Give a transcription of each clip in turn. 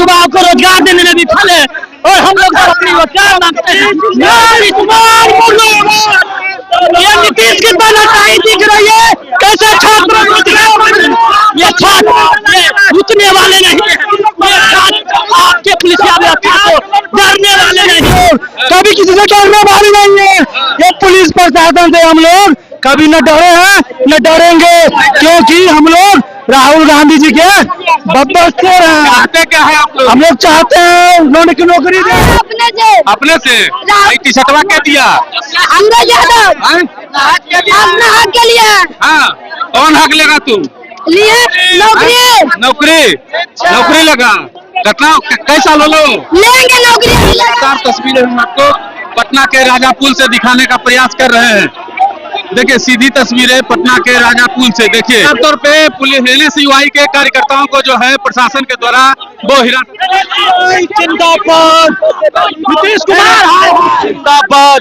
युवाओं को रोजगार देने में विफल है और हम लोग सब अपनी रोजगार मांगते हैं। ये नीतीश की तानाशाही दिख रही है, कैसे छात्र ये छात्र रुकने वाले नहीं है, ये छात्र आपके पुलिसिया व्यवस्था को डरने वाले नहीं है, कभी किसी से डरने वाले नहीं है। ये पुलिस प्रशासन से हम लोग कभी न डरे हैं न डरेंगे, क्योंकि हम लोग राहुल गांधी जी के बब्बर से चाहते क्या है आप लोग? हम लोग चाहते हैं उन्होंने की नौकरी दे अपने से भाई टी शर्टवा क्या दिया? अंदर यादव हाँ? अपना हक के लिए हाँ, कौन हक लेगा तुम? लिए नौकरी नौकरी लगा कितना कैसा लो लेंगे नौकरी लगातार तस्वीरें हम आपको पटना के राजा पुल से दिखाने का प्रयास कर रहे हैं। देखिए सीधी तस्वीरें पटना के राजा पुल से। देखिए आमतौर पे पुलिस NSUI के कार्यकर्ताओं को जो है प्रशासन के द्वारा वो जिंदाबाद नीतीश कुमार जिंदाबाद।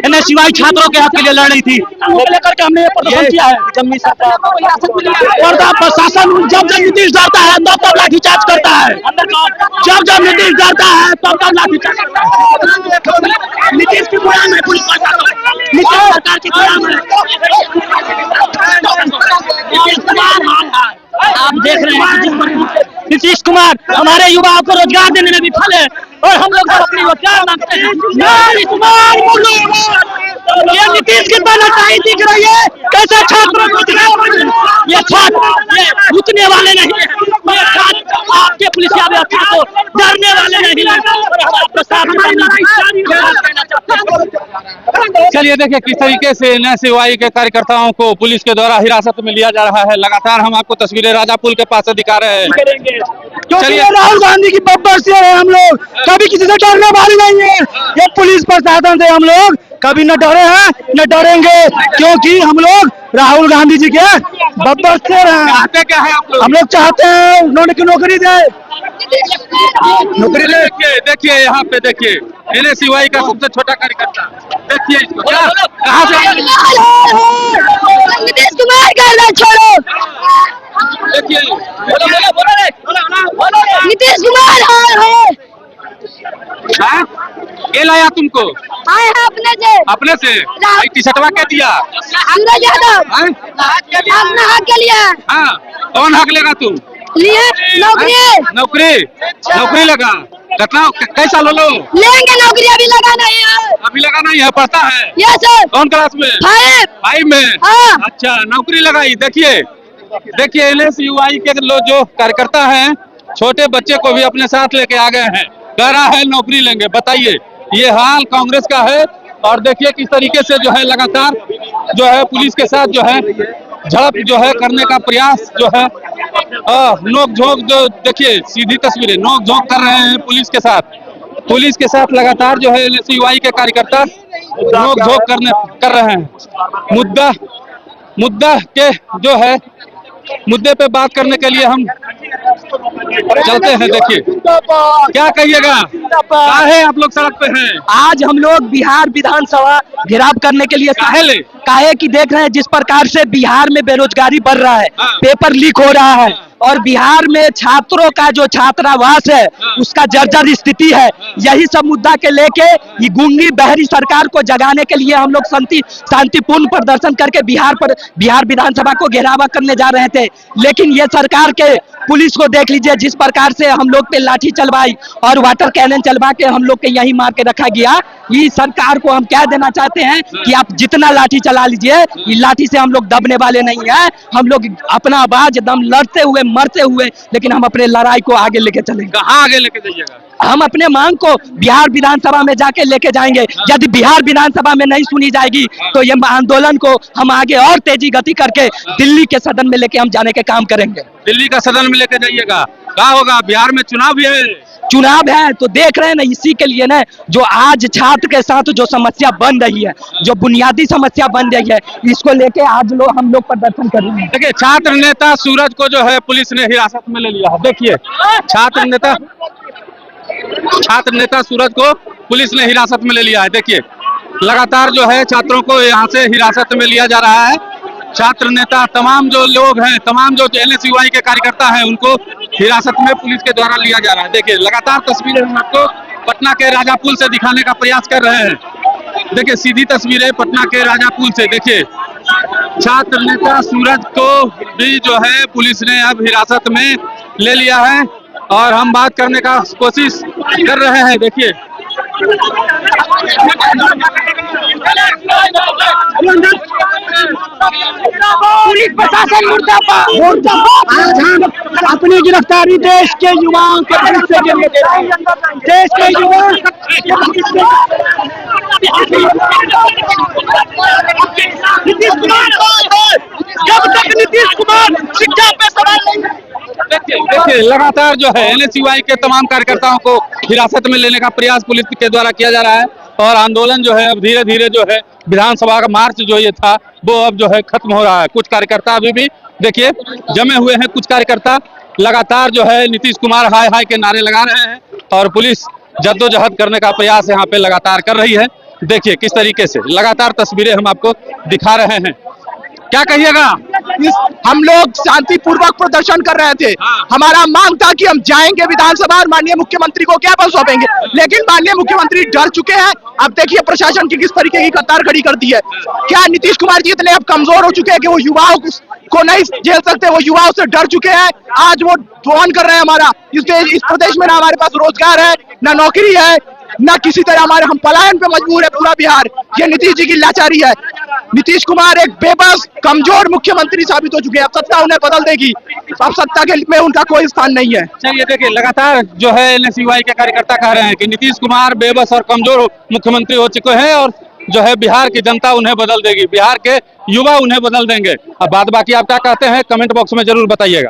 NSUI छात्रों के हक के लिए लड़ रही थी, वो लेकर के हमने प्रदर्शन किया है। जम्मी सरकार प्रशासन जब नीतीश डरता है तब लाठीचार्ज करता है, जब नीतीश डरता है तब लाठीचार्ज करता है। नीतीश की गुलाम है पुलिस प्रशासन, नीतीश सरकार की गुलाम है। नीतीश कुमार आप देख रहे हैं, नीतीश कुमार हमारे युवाओं को रोजगार देने में विफल है और हम लोग सब अपनी रोजगार मांगते हैं। ये नीतीश की तानाशाही दिख रही है, कैसे छात्र ये छात्र रुकने वाले नहीं है, ये छात्र आपके पुलिसिया व्यवस्था को डरने वाले नहीं है। चलिए देखिए किस तरीके से NSUI के कार्यकर्ताओं को पुलिस के द्वारा हिरासत में लिया जा रहा है। लगातार हम आपको तस्वीरें राजा पुल के पास से दिखा रहे हैं। चलिए राहुल गांधी की बब्बर से है, हम लोग कभी किसी से डरने वाले नहीं है। ये पुलिस प्रशासन से हम लोग कभी न डरे हैं न डरेंगे, क्योंकि हम लोग राहुल गांधी जी के बब्बर से चाहते क्या है आप लोग? हम लोग चाहते हैं उन्होंने की नौकरी दे। नौकरी देखिए यहाँ पे देखिए NSUI का सबसे छोटा कार्यकर्ता देखिए इसको कहाँ से नीतीश कुमार का छोड़ो, देखिए नीतीश कुमार हाँ? ये लाया तुमको आए हैं अपने से भाई टी शर्टवा क्या दिया? अंदर यादव हाँ? अपना हक के लिए हाँ, कौन हक लेगा तुम? लिए नौकरी लगा कितना कैसा लो लेंगे नौकरी, अभी लगा नहीं है। अभी लगा नहीं है, पढ़ता है? Yes sir. कौन क्लास में? 5 में। हाँ। अच्छा नौकरी लगाई। देखिए NSUI के लोग जो कार्यकर्ता हैं छोटे बच्चे को भी अपने साथ लेके आ गए हैं, कह रहा है नौकरी लेंगे। बताइए ये हाल कांग्रेस का है और देखिए किस तरीके से जो है लगातार जो है पुलिस के साथ जो है झड़प जो है करने का प्रयास जो है नोक झोंक जो देखिए सीधी तस्वीरें नोक झोंक कर रहे हैं पुलिस के साथ लगातार जो है NSUI के कार्यकर्ता नोक झोंक कर रहे हैं। मुद्दा के जो है मुद्दे पे बात करने के लिए हम चलते हैं। देखिए क्या कहिएगा, काहे आप लोग सड़क पे हैं? आज हम लोग बिहार विधानसभा घेराव करने के लिए काहे कि देख रहे हैं जिस प्रकार से बिहार में बेरोजगारी बढ़ रहा है, पेपर लीक हो रहा है और बिहार में छात्रों का जो छात्रावास है उसका जर्जर स्थिति है। यही सब मुद्दा के लेके ये गूंगी बहरी सरकार को जगाने के लिए हम लोग शांतिपूर्ण प्रदर्शन करके बिहार विधानसभा को घेरावा करने जा रहे थे। लेकिन ये सरकार के पुलिस को देख लीजिए जिस प्रकार से हम लोग पे लाठी चलवाई और वाटर कैनन चलवा के हम लोग के यहीं मार के रखा गया। ये सरकार को हम क्या देना चाहते हैं कि आप जितना लाठी चला लीजिए, ये लाठी से हम लोग दबने वाले नहीं है। हम लोग अपना आवाज दम लड़ते हुए मरते हुए लेकिन हम अपने लड़ाई को आगे लेके चलेंगे। कहाँ आगे लेके जाइएगा? हम अपने मांग को बिहार विधानसभा में जाके लेके जाएंगे। यदि बिहार विधानसभा में नहीं सुनी जाएगी तो ये आंदोलन को हम आगे और तेजी गति करके दिल्ली के सदन में लेके हम जाने के काम करेंगे। दिल्ली का सदन में लेके जाइएगा? क्या होगा, बिहार में चुनाव भी है? चुनाव है तो देख रहे हैं ना, इसी के लिए ना जो आज छात्र के साथ जो समस्या बन रही है, जो बुनियादी समस्या बन रही है, इसको लेके आज हम लोग प्रदर्शन कर रहे हैं। देखिए छात्र नेता सूरज को जो है पुलिस ने हिरासत में ले लिया है। देखिए छात्र नेता सूरज को पुलिस ने हिरासत में ले लिया है। देखिए लगातार जो है छात्रों को यहाँ से हिरासत में लिया जा रहा है। छात्र नेता तमाम जो लोग हैं, तमाम जो NSUI के कार्यकर्ता हैं, उनको हिरासत में पुलिस के द्वारा लिया जा रहा है। देखिए लगातार तस्वीरें हम आपको पटना के राजा पुल से दिखाने का प्रयास कर रहे हैं। देखिए सीधी तस्वीरें पटना के राजा पुल से। देखिए छात्र नेता सूरज को भी जो है पुलिस ने अब हिरासत में ले लिया है और हम बात करने का कोशिश कर रहे हैं। देखिए पुलिस प्रशासन मुर्दाबाद। आज हम अपनी गिरफ्तारी देश के युवाओं के भविष्य के लिए दे रहे हैं। देश के युवा जब तक नीतीश कुमार शिक्षा पे सवाल नहीं। देखिए लगातार जो है एनएसयूआई के तमाम कार्यकर्ताओं को हिरासत में लेने का प्रयास पुलिस के द्वारा किया जा रहा है और आंदोलन जो है अब धीरे धीरे जो है विधानसभा का मार्च जो ये था वो अब जो है खत्म हो रहा है। कुछ कार्यकर्ता अभी भी देखिए जमे हुए हैं। कुछ कार्यकर्ता लगातार जो है नीतीश कुमार हाय हाय के नारे लगा रहे हैं और पुलिस जद्दोजहद करने का प्रयास यहाँ पे लगातार कर रही है। देखिए किस तरीके से लगातार तस्वीरें हम आपको दिखा रहे हैं। क्या कहिएगा? हम लोग शांतिपूर्वक प्रदर्शन कर रहे थे। हमारा मांग था कि हम जाएंगे विधानसभा और माननीय मुख्यमंत्री को ज्ञापन सौंपेंगे, लेकिन माननीय मुख्यमंत्री डर चुके हैं। अब देखिए प्रशासन की किस तरीके की कतार खड़ी कर दी है। क्या नीतीश कुमार जी इतने अब कमजोर हो चुके हैं कि वो युवाओं को नहीं झेल सकते? वो युवाओं से डर चुके हैं। आज वो फोन कर रहे हैं हमारा इस प्रदेश में ना हमारे पास रोजगार है, ना नौकरी है, ना किसी तरह हम पलायन पे मजबूर है पूरा बिहार। ये नीतीश जी की लाचारी है। नीतीश कुमार एक बेबस कमजोर मुख्यमंत्री साबित हो चुके हैं। अब सत्ता उन्हें बदल देगी। अब सत्ता के में उनका कोई स्थान नहीं है। चलिए देखिए लगातार जो है एनएसयूआई के कार्यकर्ता कह रहे हैं कि नीतीश कुमार बेबस और कमजोर मुख्यमंत्री हो चुके हैं और जो है बिहार की जनता उन्हें बदल देगी, बिहार के युवा उन्हें बदल देंगे। अब बात बाकी आप क्या कहते हैं कमेंट बॉक्स में जरूर बताइएगा।